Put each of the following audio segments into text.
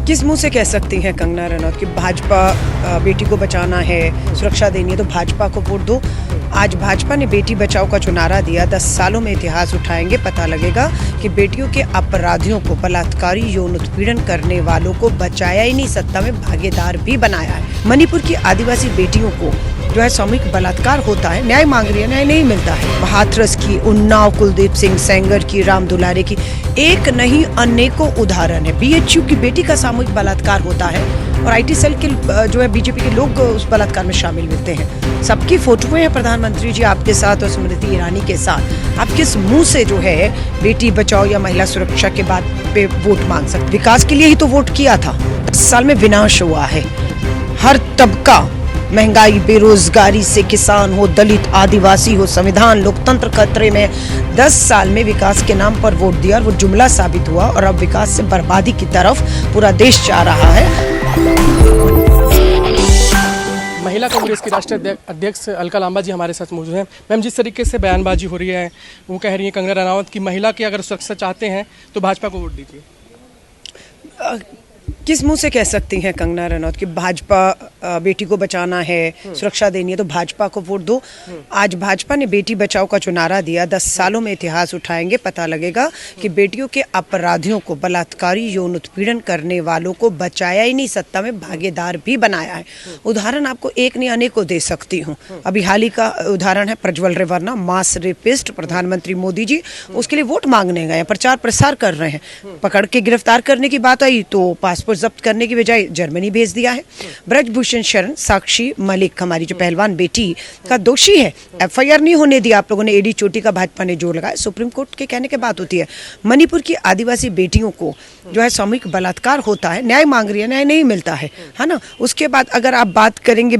किस मुंह से कह सकती हैं कंगना रनौत कि भाजपा बेटी को बचाना है, सुरक्षा देनी है तो भाजपा को वोट दो। आज भाजपा ने बेटी बचाओ का जो नारा दिया, 10 सालों में इतिहास उठाएंगे, पता लगेगा कि बेटियों के अपराधियों को, बलात्कारी यौन उत्पीड़न करने वालों को बचाया ही नहीं, सत्ता में भागीदार भी बनाया है। मणिपुर की आदिवासी बेटियों को जो है सामूहिक बलात्कार होता है, न्याय मांग रही है, न्याय नहीं मिलता है। हाथरस की, उन्नाव कुलदीप सिंह सेंगर की, राम दुलारे की, एक नहीं अनेकों उदाहरण है। बीएचयू की बेटी का सामूहिक बलात्कार होता है और आईटी सेल के जो है बीजेपी के लोग उस बलात्कार में शामिल मिलते हैं। सबकी फोटोएं हैं प्रधानमंत्री जी आपके साथ और स्मृति ईरानी के साथ। आप किस मुंह से जो है बेटी बचाओ या महिला सुरक्षा के बात पे वोट मांग सकते? विकास के लिए ही तो वोट किया था। 10 साल में विनाश हुआ है। हर तबका, महंगाई, बेरोजगारी से किसान हो, दलित, आदिवासी हो, संविधान, लोकतंत्र खतरे में। 10 साल में विकास के नाम पर वोट दिया और वो जुमला साबित हुआ और अब विकास से बर्बादी की तरफ पूरा देश जा रहा है। महिला कांग्रेस की राष्ट्रीय अध्यक्ष अलका लांबा जी हमारे साथ मौजूद हैं। मैम, जिस तरीके से बयानबाजी हो रही है, वो कह रही है कंगना रनौत की महिला की अगर सुरक्षा चाहते हैं तो भाजपा को वोट दीजिए। किस मुंह से कह सकती हैं कंगना रनौत कि भाजपा बेटी को बचाना है, सुरक्षा देनी है तो भाजपा को वोट दो। आज भाजपा ने बेटी बचाओ का जो नारा दिया, 10 सालों में इतिहास उठाएंगे, पता लगेगा कि बेटियों के अपराधियों को, बलात्कारी यौन उत्पीड़न करने वालों को बचाया ही नहीं, सत्ता में भागीदार भी बनाया है। उदाहरण आपको एक नहीं अनेकों दे सकती हूँ। अभी हाल ही का उदाहरण है प्रज्वल रेवन्ना, मास रेपिस्ट। प्रधानमंत्री मोदी जी उसके लिए वोट मांगने गए, प्रचार प्रसार कर रहे हैं। पकड़ के गिरफ्तार करने की बात आई तो पासपोर्ट जब्त करने की बजाय जर्मनी भेज दिया है। ब्रजभूषण शरण, साक्षी मलिक, हमारी जो पहलवान बेटी का दोषी है, एफआईआर नहीं होने दिया आप लोगों ने, एडी चोटी का भाजपा ने जोर लगाया। सुप्रीम कोर्ट के कहने के बात होती है। मणिपुर की आदिवासी बेटियों को जो है सामूहिक बलात्कार होता है, न्याय मांग रही है, न्याय नहीं मिलता है ना। उसके बाद अगर आप बात करेंगे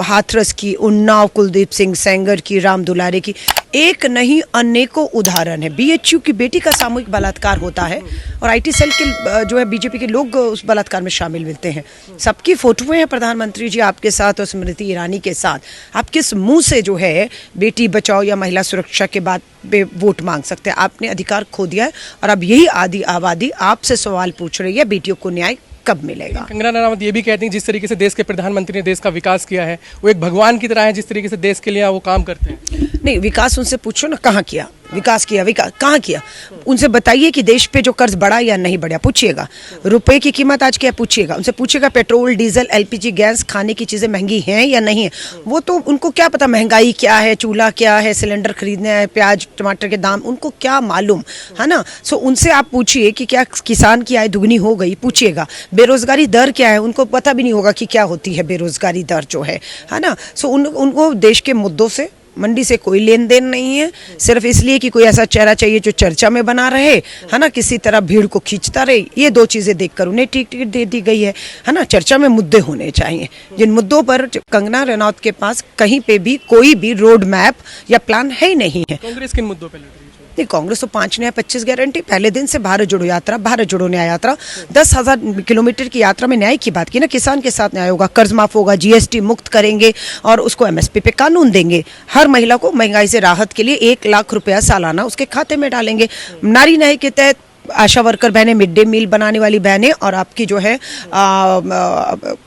हाथरस की, उन्नाव कुलदीप सिंह सेंगर की, राम दुलारे की, एक नहीं अनेकों उदाहरण है। बीएचयू की बेटी का सामूहिक बलात्कार होता है और आईटी सेल के जो है बीजेपी के लोग उस बलात्कार में शामिल मिलते हैं। सबकी फोटोएं हैं प्रधानमंत्री जी आपके साथ और स्मृति ईरानी के साथ। आप किस मुंह से जो है बेटी बचाओ या महिला सुरक्षा के बात पे वोट मांग सकते हैं? आपने अधिकार खो दिया है और अब यही आधी आबादी आपसे सवाल पूछ रही है, बेटियों को न्याय कब मिलेगा? कंगना रनौत ये भी कहती हैं जिस तरीके से देश के प्रधानमंत्री ने देश का विकास किया है, वो एक भगवान की तरह है, जिस तरीके से देश के लिए वो काम करते हैं। नहीं, विकास उनसे पूछो ना, कहाँ किया विकास? किया विकास कहाँ किया? उनसे बताइए कि देश पे जो कर्ज बढ़ा या नहीं बढ़ा, पूछिएगा। रुपए की कीमत आज क्या पूछिएगा उनसे, पूछिएगा पेट्रोल, डीजल, एलपीजी गैस, खाने की चीजें महंगी हैं या नहीं है। वो तो उनको क्या पता महंगाई क्या है, चूल्हा क्या है, सिलेंडर खरीदने हैं, प्याज टमाटर के दाम, उनको क्या मालूम है ना। सो उनसे आप पूछिए कि क्या किसान की आय दुगनी हो गई, पूछिएगा। बेरोजगारी दर क्या है, उनको पता भी नहीं होगा कि क्या होती है बेरोजगारी दर जो है ना। सो उनको देश के मुद्दों से, मंडी से कोई लेन देन नहीं है, सिर्फ इसलिए कि कोई ऐसा चेहरा चाहिए जो चर्चा में बना रहे, है ना, किसी तरह भीड़ को खींचता रहे। ये 2 चीजें देखकर उन्हें टिकट दे दी गई है ना। चर्चा में मुद्दे होने चाहिए, जिन मुद्दों पर कंगना रनौत के पास कहीं पे भी कोई भी रोड मैप या प्लान है ही नहीं है। कांग्रेस किन मुद्दों पर लड़ रही है? नहीं, कांग्रेस तो 5 न्याय 25 गारंटी, पहले दिन से भारत जोड़ो यात्रा, भारत जोड़ो न्याय यात्रा, 10,000 किलोमीटर की यात्रा में न्याय की बात की ना। किसान के साथ न्याय होगा, कर्ज माफ होगा, जीएसटी मुक्त करेंगे और उसको एमएसपी पे कानून देंगे। हर महिला को महंगाई से राहत के लिए 1 लाख रुपया सालाना उसके खाते में डालेंगे। नारी न्याय के तहत आशा वर्कर बहनें, मिड डे मील बनाने वाली बहनें और आपकी जो है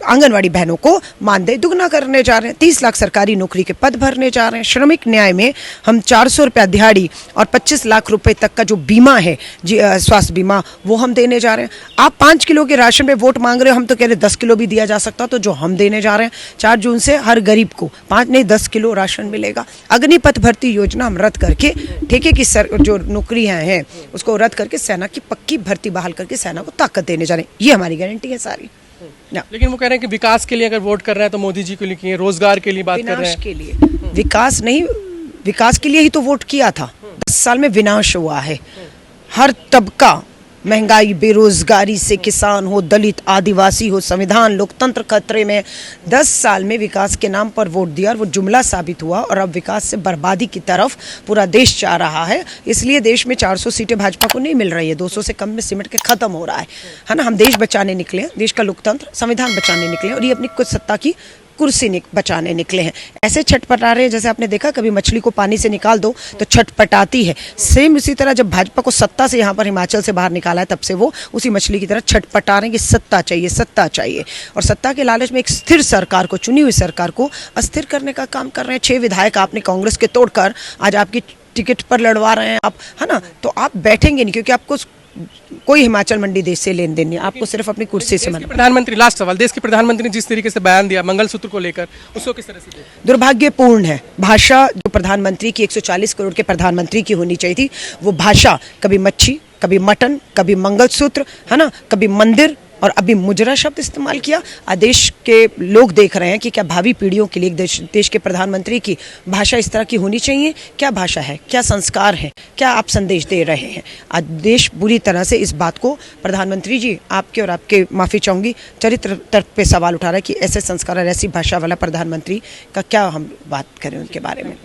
आंगनवाड़ी बहनों को मानदेय दुगना करने जा रहे हैं। 30 लाख सरकारी नौकरी के पद भरने जा रहे हैं। श्रमिक न्याय में हम 400 रुपया दिहाड़ी और 25 लाख रुपए तक का जो बीमा है, स्वास्थ्य बीमा, वो हम देने जा रहे हैं। आप 5 किलो के राशन पे वोट मांग रहे हो, हम तो कह रहे 10 किलो भी दिया जा सकता, तो जो हम देने जा रहे हैं 4 जून से हर गरीब को 5 नहीं 10 किलो राशन मिलेगा। अग्निपथ भर्ती योजना हम रद्द करके ठेके की जो नौकरियां हैं उसको रद्द करके सेना की पक्की भर्ती बहाल करके सेना को ताकत देने जा रहे हैं। ये हमारी गारंटी है सारी। लेकिन वो कह रहे हैं कि विकास के लिए अगर वोट कर रहे हैं तो मोदी जी को लिए, रोजगार के लिए बात कर रहे हैं। के लिए विकास नहीं, विकास के लिए ही तो वोट किया था। 10 साल में विनाश हुआ है। हर तबका, महंगाई, बेरोजगारी से किसान हो, दलित, आदिवासी हो, संविधान, लोकतंत्र खतरे में। 10 साल में विकास के नाम पर वोट दिया और वो जुमला साबित हुआ और अब विकास से बर्बादी की तरफ पूरा देश जा रहा है। इसलिए देश में 400 सीटें भाजपा को नहीं मिल रही है, 200 से कम में सिमट के खत्म हो रहा है ना। हम देश बचाने निकले, देश का लोकतंत्र, संविधान बचाने निकले और ये अपनी कुछ सत्ता की कुर्सी बचाने निकले हैं। ऐसे छटपटा रहे हैं जैसे आपने देखा कभी मछली को पानी से निकाल दो तो छटपटाती है। सेम इसी तरह जब भाजपा को सत्ता से यहाँ पर हिमाचल से बाहर निकाला है तब से वो उसी मछली की तरह छटपटा रहे हैं कि सत्ता चाहिए, सत्ता चाहिए। और सत्ता के लालच में एक स्थिर सरकार को, चुनी हुई सरकार को अस्थिर करने का काम कर रहे हैं। 6 विधायक आपने कांग्रेस के तोड़कर आज आपकी टिकट पर लड़वा रहे हैं आप, है ना। तो आप बैठेंगे नहीं क्योंकि आपको कोई हिमाचल मंडी देश से लेन देन नहीं, आपको सिर्फ अपनी कुर्सी से मन। प्रधानमंत्री, लास्ट सवाल, देश के प्रधानमंत्री ने जिस तरीके से बयान दिया मंगलसूत्र को लेकर, उसको किस तरह से देखते हैं? दुर्भाग्यपूर्ण है। भाषा जो प्रधानमंत्री की 140 करोड़ के प्रधानमंत्री की होनी चाहिए थी, वो भाषा कभी मच्छी, कभी मटन, कभी मंगलसूत्र, है ना, कभी मंदिर और अभी मुजरा शब्द इस्तेमाल किया। देश के लोग देख रहे हैं कि क्या भावी पीढ़ियों के लिए देश के प्रधानमंत्री की भाषा इस तरह की होनी चाहिए? क्या भाषा है, क्या संस्कार है, क्या आप संदेश दे रहे हैं? आज देश बुरी तरह से इस बात को, प्रधानमंत्री जी आपके और आपके, माफ़ी चाहूँगी, चरित्र तर्क पे सवाल उठा रहा है कि ऐसे संस्कार और ऐसी भाषा वाला प्रधानमंत्री का क्या हम बात करें उनके बारे में।